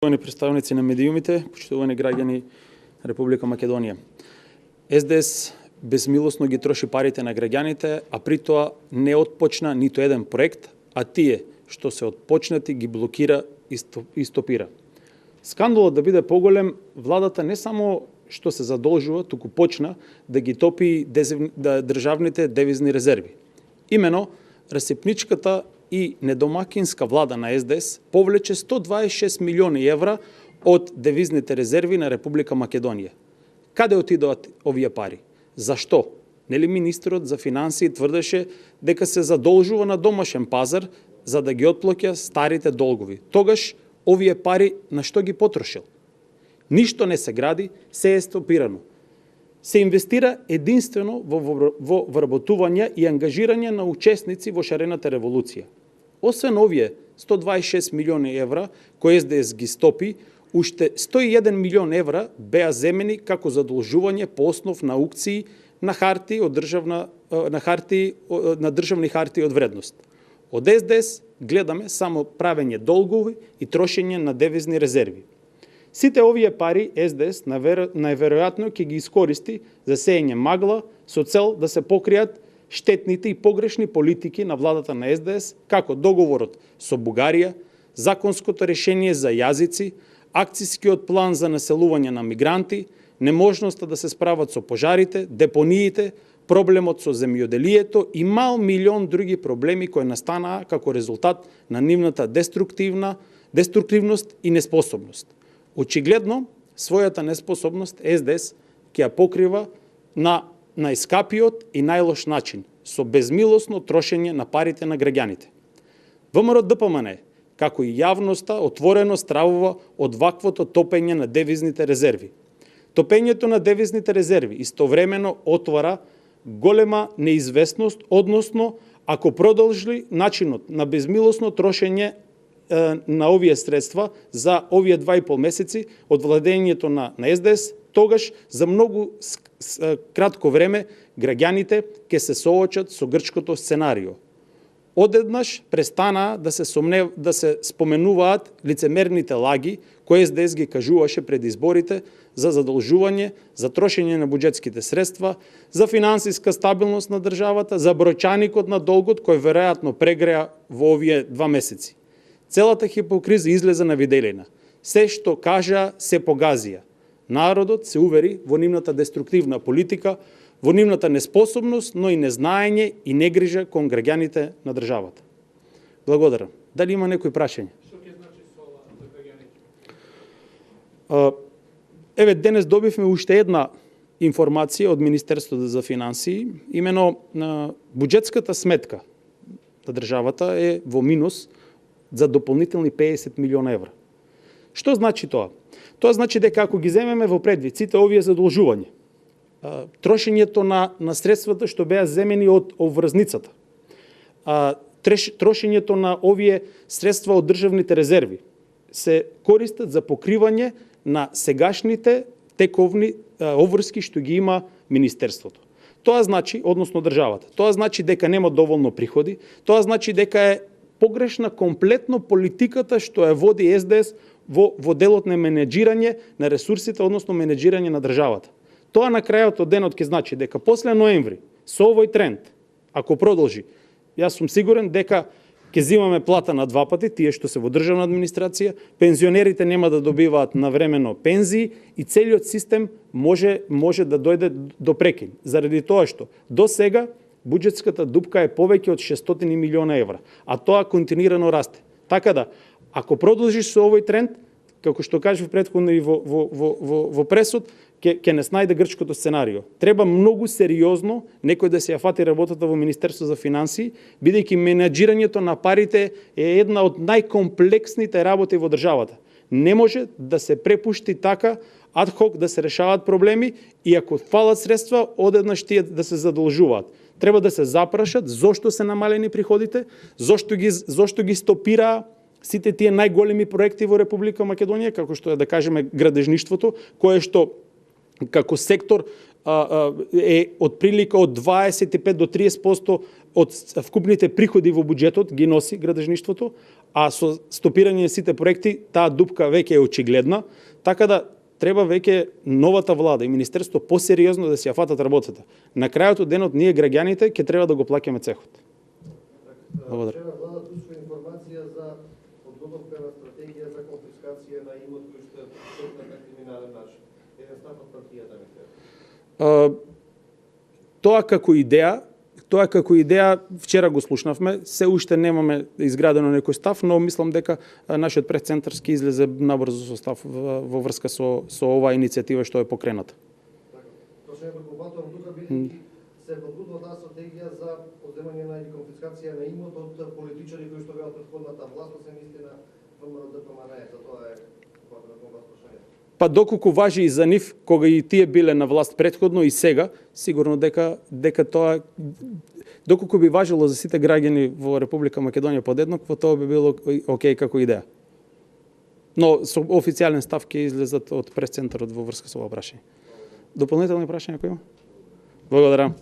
Почитувани представници на медиумите, почитувани граѓани Република Македонија. СДС безмилосно ги троши парите на граѓаните, а при тоа не отпочна ниту еден проект, а тие што се отпочнати ги блокира и стопира. Скандалот да биде поголем, владата не само што се задолжува, туку почна да ги топи државните девизни резерви. Имено, расипничката и недомакинска влада на СДС повлече 126 милиони евра од девизните резерви на Република Македонија. Каде отидоат овие пари? Зашто? Нели министерот за финансии тврдеше дека се задолжува на домашен пазар за да ги отплаќа старите долгови. Тогаш овие пари на што ги потрошил? Ништо не се гради, се е стопирано. Се инвестира единствено во вработување и ангажирање на учесници во шарената револуција. Освен овие 126 милиони евра кои СДС ги стопи, уште 101 милион евра беа земени како задолжување по основ на аукции на државни хартии од вредност. Од СДС гледаме само правење долгови и трошење на девизни резерви. Сите овие пари СДС најверојатно ќе ги искористи за сеење магла со цел да се покријат штетните и погрешни политики на владата на СДС, како договорот со Бугарија, законското решение за јазици, акцијскиот план за населување на мигранти, неможноста да се справат со пожарите, депониите, проблемот со земјоделието и мал милион други проблеми кои настанаа како резултат на нивната деструктивност и неспособност. Очигледно, својата неспособност СДС ќе ја покрива на најскапиот и најлош начин, со безмилосно трошење на парите на граѓаните. ВМРО ДПМН, како и јавноста, отворено стравува од ваквото топење на девизните резерви. Топењето на девизните резерви истовремено отвара голема неизвестност, односно, ако продолжи начинот на безмилосно трошење на овие средства за овие 2,5 месеци од владењето на СДС, тогаш за многу кратко време граѓаните ќе се соочат со грчкото сценарио. Одеднаш престанаа да се споменуваат лицемерните лаги кои СДС ги кажуваше пред изборите за задолжување, за трошење на буџетските средства, за финансиска стабилност на државата, за бројчаникот на долгот кој веројатно прегреа во овие 2 месеци. Целата хипокриза излезе на виделина. Се што кажа, се погазија. Народот се увери во нивната деструктивна политика, во нивната неспособност, но и незнаење и негрижа кон граѓаните на државата. Благодарам. Дали има некои прашање? Што ќе значи со ова за граѓаните? Еве, денес добивме уште една информација од Министерството за финансии, имено буџетската сметка на државата е во минус за дополнителни 50 милиона евра. Што значи тоа? Тоа значи дека ако ги земеме во предвид сите овие задолжувања, трошењето на средствата што беа земени од обврзницата, трошењето на овие средства од државните резерви се користат за покривање на сегашните тековни обврски што ги има Министерството. Тоа значи, односно државата, тоа значи дека нема доволно приходи, тоа значи дека е погрешна комплетно политиката што ја води СДС во делот на менеджирање на ресурсите, односно менеджирање на државата. Тоа на крајот од денот ќе значи дека после ноември, со овој тренд, ако продолжи, јас сум сигурен дека ќе земаме плата на 2 пати, тие што се во државна администрација, пензионерите нема да добиваат навремено пензии и целиот систем може да дојде до прекин. Заради тоа што до сега буџетската дупка е повеќе од 600 милиона евра, а тоа континуирано расте. Така да, ако продолжиш со овој тренд, како што кажав претходно и во пресуд, ќе не снајде грчкото сценарио. Треба многу сериозно некој да се ја фати работата во Министерство за финансии, бидејќи менеджирањето на парите е една од најкомплексните работи во државата. Не може да се препушти така адхок да се решаваат проблеми и ако фалат средства, одеднаш тие да се задолжуваат. Треба да се запрашат зошто се намалени приходите, зошто ги стопираа сите тие најголеми проекти во Република Македонија, како што е да кажеме градежништвото, кое што како сектор е од прилика од 25 до 30% од вкупните приходи во буџетот ги носи градежништвото, а со стопирање на сите проекти таа дупка веќе е очигледна, така да треба веќе новата влада и министерство посериозно да си ја фатат работата. На крајот од денот ние граѓаните ќе треба да го плаќаме цехот. Благодарам. Вчера владата уште информација за подготовка на стратегија за конфискација на имот кој што е постигнат на криминален начин. Еден став од партијата ми се. Тоа како идеја вчера го слушнавме, се уште немаме изградено некој став, но мислам дека нашиот пресцентар ќе излезе набрзо со став во врска со оваа иницијатива што е покрената. Точно е прекупатор тука бидејќи се подготвува таа стратегија за одземање на или конфискација на имот од политичари кои што беа претходната власт, се мисли на ВМРО ДПМН, затоа е потребно прашање. Па доколку важи и за нив, кога и тие биле на власт претходно и сега, сигурно дека тоа доколку би важило за сите граѓани во Република Македонија подеднакво, тоа би било окей како идеја. Но со официјален став ќе излезат од пресцентарот во врска со ова прашање. Дополнителни прашања кои има? Благодарам.